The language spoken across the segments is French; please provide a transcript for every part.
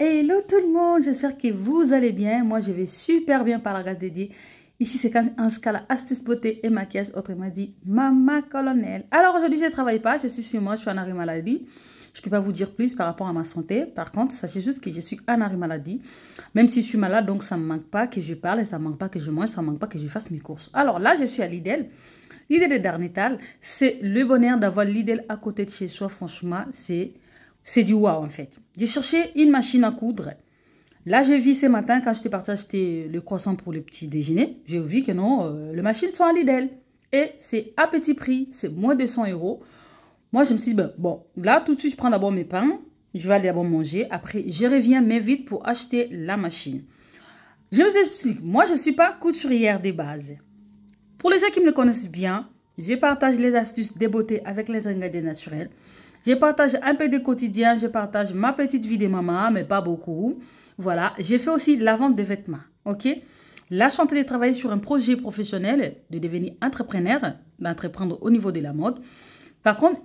Hello tout le monde, j'espère que vous allez bien. Moi, je vais super bien par la grâce de Dieu. Ici, c'est Ange-Kala, astuce beauté et maquillage, autrement dit, Maman Colonel. Alors aujourd'hui, je ne travaille pas, je suis sur moi, je suis en arrêt maladie. Je ne peux pas vous dire plus par rapport à ma santé. Par contre, sachez juste que je suis en arrêt maladie. Même si je suis malade, donc ça ne me manque pas que je parle, et ça ne me manque pas que je mange, ça ne me manque pas que je fasse mes courses. Alors là, je suis à Lidl. Lidl de Darnétal, c'est le bonheur d'avoir Lidl à côté de chez soi. Franchement, c'est du wow en fait. J'ai cherché une machine à coudre. Là, j'ai vu ce matin, quand j'étais partie acheter le croissant pour le petit déjeuner, j'ai vu que non, les machines sont à Lidl. Et c'est à petit prix, c'est moins de 100 €. Moi, je me suis dit, ben, bon, là, tout de suite, je prends d'abord mes pains. Je vais aller d'abord manger. Après, je reviens, mais vite pour acheter la machine. Je vous explique, moi, je ne suis pas couturière des bases. Pour les gens qui me connaissent bien, je partage les astuces de beauté avec les ingrédients naturels. Je partage un peu de quotidien, je partage ma petite vie de maman, mais pas beaucoup. Voilà, j'ai fait aussi la vente de vêtements, ok? Là, je suis en train de travailler sur un projet professionnel de devenir entrepreneur, d'entreprendre au niveau de la mode. Par contre,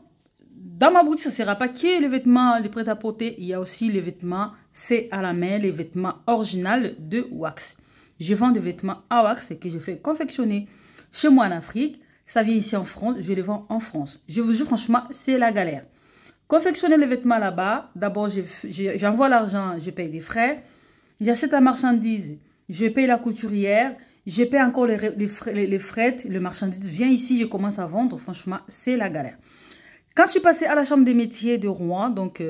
dans ma boutique, ce ne sera pas que les vêtements, les prêt-à-porter, il y a aussi les vêtements faits à la main, les vêtements originaux de wax. Je vends des vêtements à wax que je fais confectionner chez moi en Afrique. Ça vient ici en France, je les vends en France. Je vous jure, franchement, c'est la galère. Confectionner les vêtements là-bas, d'abord, j'envoie l'argent, je paye des frais. J'achète la marchandise, je paye la couturière. Je paye encore les frais, le marchandise vient ici, je commence à vendre. Franchement, c'est la galère. Quand je suis passée à la chambre des métiers de Rouen, donc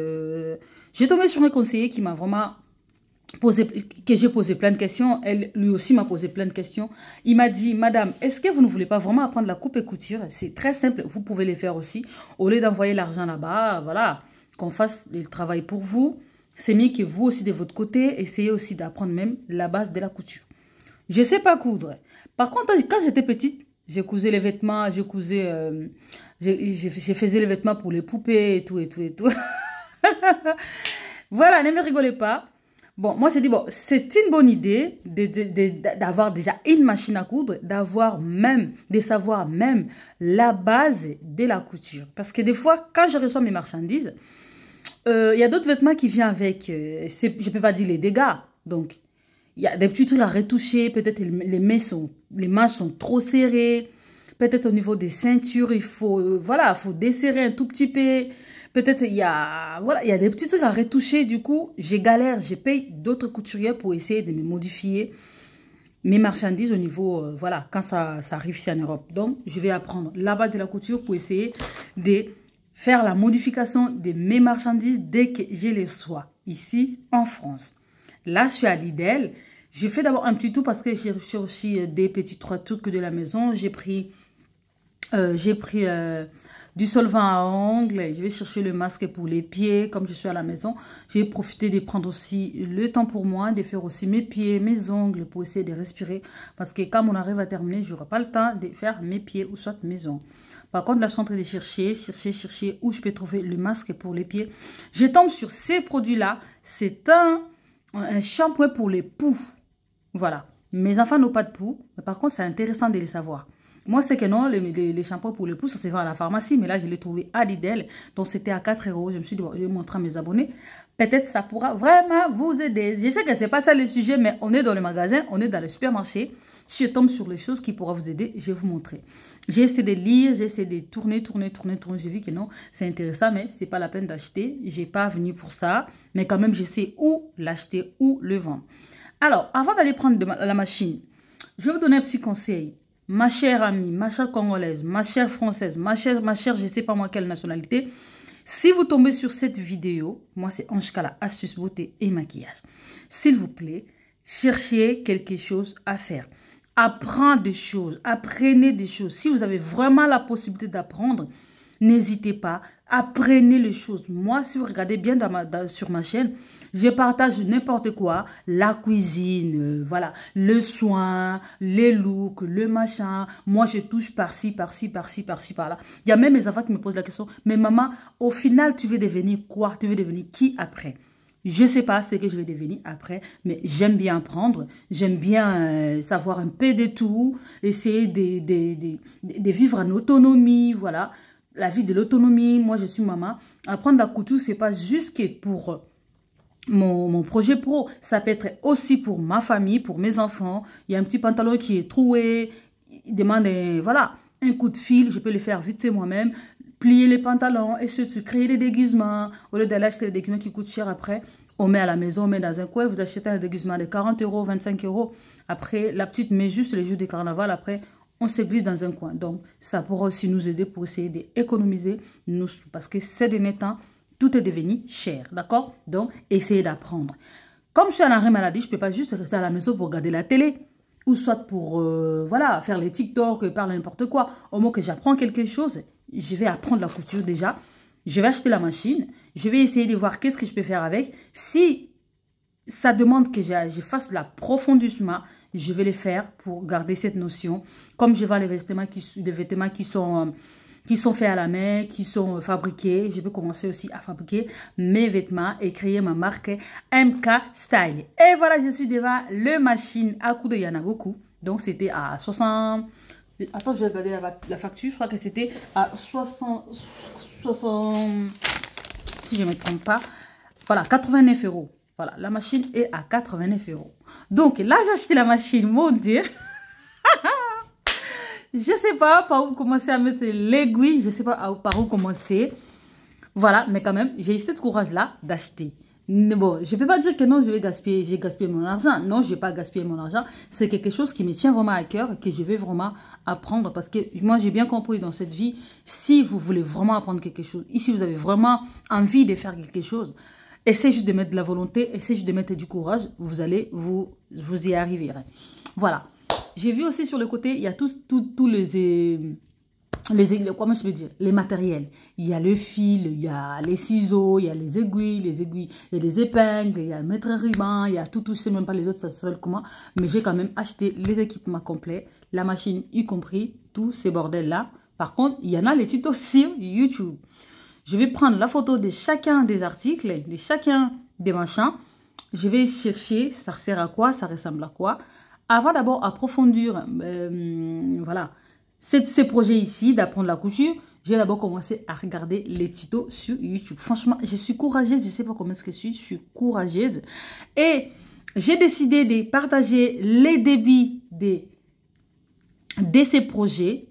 j'ai tombé sur un conseiller qui m'a vraiment j'ai posé plein de questions. Elle, lui aussi, m'a posé plein de questions. Il m'a dit, madame, est-ce que vous ne voulez pas vraiment apprendre la coupe et couture? C'est très simple, vous pouvez les faire aussi. Au lieu d'envoyer l'argent là-bas, voilà, qu'on fasse le travail pour vous. C'est mieux que vous aussi de votre côté, essayez aussi d'apprendre même la base de la couture. Je ne sais pas coudre. Par contre, quand j'étais petite, j'ai cousé les vêtements, je faisais les vêtements pour les poupées et tout, et tout, et tout. Voilà, ne me rigolez pas. Bon, moi, j'ai dit, bon, c'est une bonne idée d'avoir déjà une machine à coudre, de savoir même la base de la couture. Parce que des fois, quand je reçois mes marchandises, il y a d'autres vêtements qui viennent avec, je ne peux pas dire les dégâts. Donc, il y a des petits trucs à retoucher. Peut-être les manches sont trop serrées. Peut-être au niveau des ceintures, il faut, voilà, faut desserrer un tout petit peu. Peut-être il y a des petits trucs à retoucher. Du coup, j'ai galère, je paye d'autres couturières pour essayer de me modifier mes marchandises au niveau, voilà, quand ça arrive ici en Europe. Donc, je vais apprendre la base de la couture pour essayer de faire la modification de mes marchandises dès que je les reçois ici en France. Là, je suis à Lidl. Je fais d'abord un petit tour parce que j'ai reçu aussi des petits trois trucs de la maison. J'ai pris du solvant à ongles. Je vais chercher le masque pour les pieds. Comme je suis à la maison, j'ai profité de prendre aussi le temps pour moi, de faire aussi mes pieds, mes ongles pour essayer de respirer. Parce que quand on arrive à terminer, je n'aurai pas le temps de faire mes pieds ou soit mes ongles. Par contre, là, je suis en train de chercher où je peux trouver le masque pour les pieds. Je tombe sur ces produits-là. C'est un shampoing pour les poux. Voilà. Mes enfants n'ont pas de poux. Mais par contre, c'est intéressant de les savoir. Moi, c'est que non, les shampoings pour les poux, ça se vend à la pharmacie. Mais là, je l'ai trouvé à Lidl. Donc, c'était à 4 €. Je me suis dit, bon, je vais montrer à mes abonnés. Peut-être ça pourra vraiment vous aider. Je sais que ce n'est pas ça le sujet, mais on est dans le magasin, on est dans le supermarché. Si je tombe sur les choses qui pourront vous aider, je vais vous montrer. J'ai essayé de lire, j'ai essayé de tourner. J'ai vu que non, c'est intéressant, mais ce n'est pas la peine d'acheter. Je n'ai pas venu pour ça. Mais quand même, je sais où l'acheter, où le vendre. Alors, avant d'aller prendre la machine, je vais vous donner un petit conseil. Ma chère amie, ma chère congolaise, ma chère française, ma chère, je ne sais pas moi quelle nationalité. Si vous tombez sur cette vidéo, moi c'est Ange-Kala, astuce beauté et maquillage. S'il vous plaît, cherchez quelque chose à faire. Apprenez des choses, apprenez des choses. Si vous avez vraiment la possibilité d'apprendre, n'hésitez pas, apprenez les choses. Moi, si vous regardez bien sur ma chaîne, je partage n'importe quoi, la cuisine, voilà, le soin, les looks, le machin. Moi, je touche par-ci, par-ci, par-ci, par-ci, par-là. Il y a même mes enfants qui me posent la question, mais maman, au final, tu veux devenir quoi? Tu veux devenir qui après? Je ne sais pas ce que je vais devenir après, mais j'aime bien apprendre, j'aime bien savoir un peu de tout, essayer de vivre en autonomie, voilà. La vie de l'autonomie, moi je suis maman. Apprendre la couture, ce n'est pas juste que pour mon projet pro. Ça peut être aussi pour ma famille, pour mes enfants. Il y a un petit pantalon qui est troué. Il demande voilà, un coup de fil. Je peux le faire vite fait moi-même. Plier les pantalons et se créer des déguisements. Au lieu d'aller acheter des déguisements qui coûtent cher après. On met à la maison, on met dans un coin. Vous achetez un déguisement de 40 €, 25 €. Après, la petite met juste les jours de carnaval. Après, on se glisse dans un coin. Donc, ça pourra aussi nous aider pour essayer d'économiser nos sous. Parce que ces derniers temps, tout est devenu cher. D'accord? Donc, essayez d'apprendre. Comme je suis en arrêt maladie, je ne peux pas juste rester à la maison pour regarder la télé. Ou soit pour, voilà, faire les TikTok, parler n'importe quoi. Au moins que j'apprends quelque chose, je vais apprendre la couture déjà. Je vais acheter la machine. Je vais essayer de voir qu'est-ce que je peux faire avec. Si ça demande que je fasse l'approfondissement, je vais le faire pour garder cette notion. Comme je vends les vêtements qui sont faits à la main, qui sont fabriqués, je peux commencer aussi à fabriquer mes vêtements et créer ma marque MK Style. Et voilà, je suis devant le machine à coudre. Il y en a beaucoup. Donc, c'était à 60... Attends, je vais regarder la facture. Je crois que c'était à 60... Si je ne me trompe pas. Voilà, 89 €. Voilà, la machine est à 89 €. Donc, là, j'ai acheté la machine, mon Dieu. Je ne sais pas par où commencer à mettre l'aiguille. Je ne sais pas par où commencer. Voilà, mais quand même, j'ai eu ce courage-là d'acheter. Bon, je ne peux pas dire que non, j'ai gaspillé mon argent. Non, je n'ai pas gaspillé mon argent. C'est quelque chose qui me tient vraiment à cœur et que je vais vraiment apprendre. Parce que moi, j'ai bien compris dans cette vie, si vous voulez vraiment apprendre quelque chose, si vous avez vraiment envie de faire quelque chose, essayez juste de mettre de la volonté, essayez juste de mettre du courage, vous allez vous y arriver. Voilà. J'ai vu aussi sur le côté, il y a tous comment je peux dire, les matériels. Il y a le fil, il y a les ciseaux, il y a les aiguilles, il y a les épingles, il y a le mètre ruban, il y a tout, je ne sais même pas les autres, ça s'appelle comment. Mais j'ai quand même acheté les équipements complets, la machine y compris, tous ces bordels-là. Par contre, il y en a les tutos sur YouTube. Je vais prendre la photo de chacun des articles, de chacun des machins. Je vais chercher, ça sert à quoi, ça ressemble à quoi. Avant d'abord approfondir, voilà, ces projets ici, d'apprendre la couture, je vais d'abord commencer à regarder les tutos sur YouTube. Franchement, je suis courageuse, je ne sais pas comment est-ce que je suis courageuse. Et j'ai décidé de partager les débits de ces projets,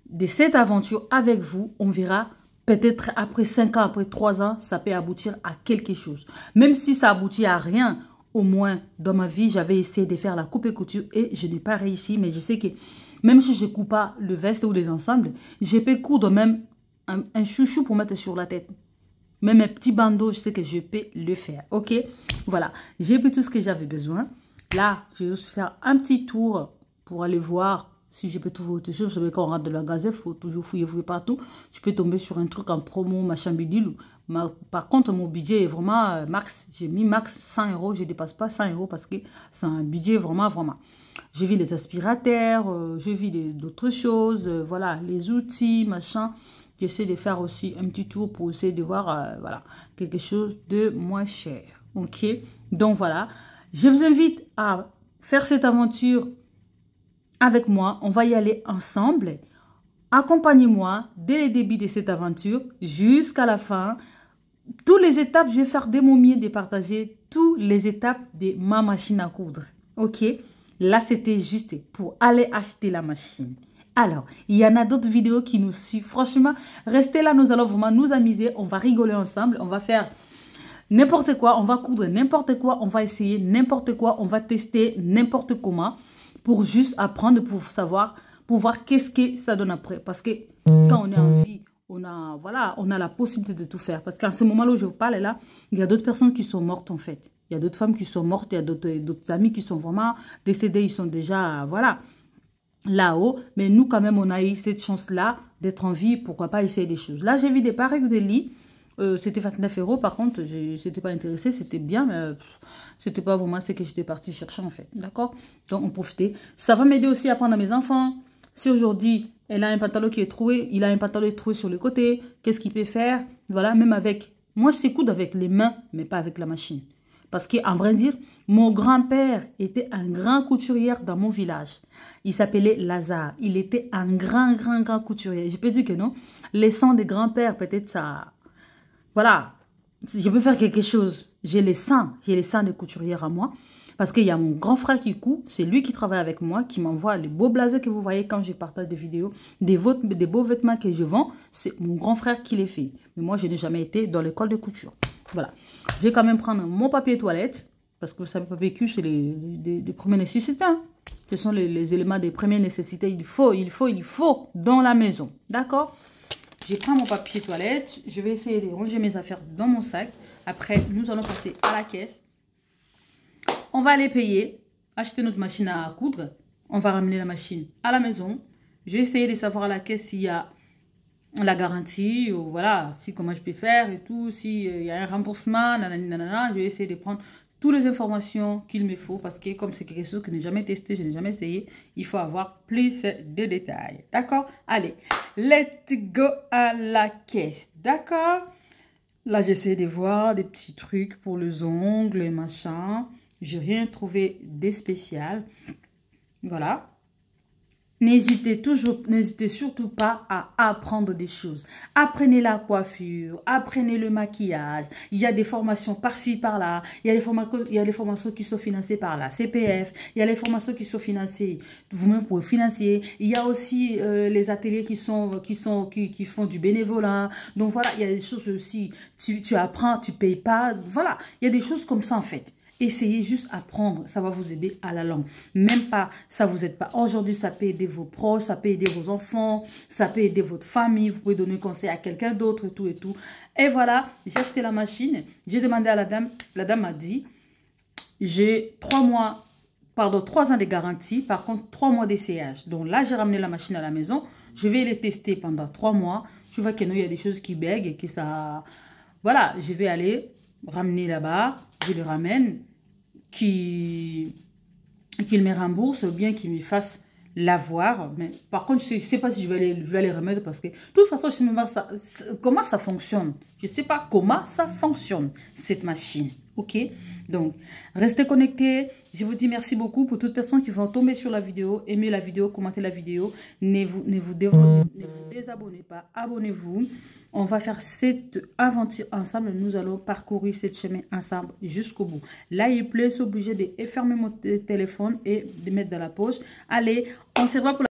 de cette aventure avec vous. On verra. Peut-être après 5 ans, après 3 ans, ça peut aboutir à quelque chose. Même si ça aboutit à rien, au moins dans ma vie, j'avais essayé de faire la coupe et couture et je n'ai pas réussi. Mais je sais que même si je ne coupe pas le veste ou les ensembles, je peux coudre même un chouchou pour mettre sur la tête. Même un petit bandeau, je sais que je peux le faire. Ok, voilà. J'ai pris tout ce que j'avais besoin. Là, je vais juste faire un petit tour pour aller voir si je peux trouver autre chose. Vous savez, quand on rentre de la gazette, il faut toujours fouiller partout. Tu peux tomber sur un truc en promo, machin bidule. Par contre, mon budget est vraiment max. J'ai mis max 100 €. Je ne dépasse pas 100 € parce que c'est un budget vraiment. J'ai vu les aspirateurs, j'ai vu d'autres choses. Voilà, les outils, machin. J'essaie de faire aussi un petit tour pour essayer de voir voilà, quelque chose de moins cher. Ok, donc voilà. Je vous invite à faire cette aventure avec moi. On va y aller ensemble. Accompagnez-moi dès le début de cette aventure jusqu'à la fin. Toutes les étapes, je vais faire de mon mieux de partager toutes les étapes de ma machine à coudre. Ok, là c'était juste pour aller acheter la machine. Alors, il y en a d'autres vidéos qui nous suivent. Franchement, restez là, nous allons vraiment nous amuser. On va rigoler ensemble. On va faire n'importe quoi. On va coudre n'importe quoi. On va essayer n'importe quoi. On va tester n'importe comment pour juste apprendre, pour savoir, pour voir qu'est-ce que ça donne après. Parce que quand on est en vie, on a la possibilité de tout faire. Parce qu'en ce moment-là où je vous parle, là, il y a d'autres personnes qui sont mortes en fait. Il y a d'autres femmes qui sont mortes. Il y a d'autres amis qui sont vraiment décédés. Ils sont déjà, voilà, là-haut, mais nous quand même on a eu cette chance là d'être en vie, pourquoi pas essayer des choses. Là j'ai vu des pareils de lit, c'était 29 €. Par contre j'étais pas intéressée, c'était bien mais c'était pas vraiment ce que j'étais partie chercher en fait, d'accord. Donc on profitait, ça va m'aider aussi à apprendre à mes enfants. Si aujourd'hui elle a un pantalon qui est troué, il a un pantalon troué sur le côté, qu'est-ce qu'il peut faire, voilà. Même avec, moi je sais coudre avec les mains mais pas avec la machine. Parce qu'en vrai dire, mon grand-père était un grand couturier dans mon village. Il s'appelait Lazare. Il était un grand couturier. Je peux dire que non. Les sons des grands-pères, peut-être ça... Voilà. Je peux faire quelque chose. j'ai les seins des couturières à moi. Parce qu'il y a mon grand frère qui coud, c'est lui qui travaille avec moi, qui m'envoie les beaux blazers que vous voyez quand je partage des vidéos, des beaux vêtements que je vends. C'est mon grand frère qui les fait. Mais moi, je n'ai jamais été dans l'école de couture. Voilà. Je vais quand même prendre mon papier toilette. Parce que vous savez, papier cul, c'est les premières nécessités. Hein. Ce sont les éléments des premières nécessités. Il faut dans la maison. D'accord? Je prends mon papier toilette. Je vais essayer de ranger mes affaires dans mon sac. Après, nous allons passer à la caisse. On va aller payer, acheter notre machine à coudre. On va ramener la machine à la maison. Je vais essayer de savoir à la caisse s'il y a la garantie, ou voilà, comment je peux faire et tout, s'il y a un remboursement, nanana. Je vais essayer de prendre toutes les informations qu'il me faut parce que comme c'est quelque chose que je n'ai jamais testé, je n'ai jamais essayé, il faut avoir plus de détails. D'accord? Allez, let's go à la caisse. D'accord? Là, j'essaie de voir des petits trucs pour les ongles et machin. J'ai rien trouvé de spécial. Voilà. N'hésitez surtout pas à apprendre des choses. Apprenez la coiffure, apprenez le maquillage. Il y a des formations par-ci, par-là. Il y a des formations qui sont financées par la CPF. Il y a les formations qui sont financées vous-même pour financer. Il y a aussi les ateliers qui font du bénévolat. Donc voilà, il y a des choses aussi. Tu apprends, tu payes pas. Voilà, il y a des choses comme ça en fait. Essayez juste apprendre, ça va vous aider à la langue. Même pas, ça vous aide pas. Aujourd'hui, ça peut aider vos proches, ça peut aider vos enfants, ça peut aider votre famille. Vous pouvez donner conseil à quelqu'un d'autre et tout et tout. Et voilà, j'ai acheté la machine. J'ai demandé à la dame m'a dit, j'ai 3 ans de garantie. Par contre, 3 mois d'essayage. Donc là, j'ai ramené la machine à la maison. Je vais les tester pendant 3 mois. Je vois qu'il y a des choses qui bèguent et que ça... Voilà, je vais aller ramener là-bas. Je le ramène, qu'il me rembourse ou bien qu'il me fasse l'avoir. Mais par contre, je ne sais pas si je vais les remettre parce que de toute façon, je ne sais même pas comment ça fonctionne. Je ne sais pas comment ça fonctionne, cette machine. Ok? Donc, restez connectés. Je vous dis merci beaucoup pour toutes les personnes qui vont tomber sur la vidéo, aimer la vidéo, commenter la vidéo. Ne vous désabonnez pas, abonnez-vous. On va faire cette aventure ensemble. Nous allons parcourir cette chemin ensemble jusqu'au bout. Là, il pleut, c'est obligé de fermer mon téléphone et de mettre dans la poche. Allez, on se revoit pour la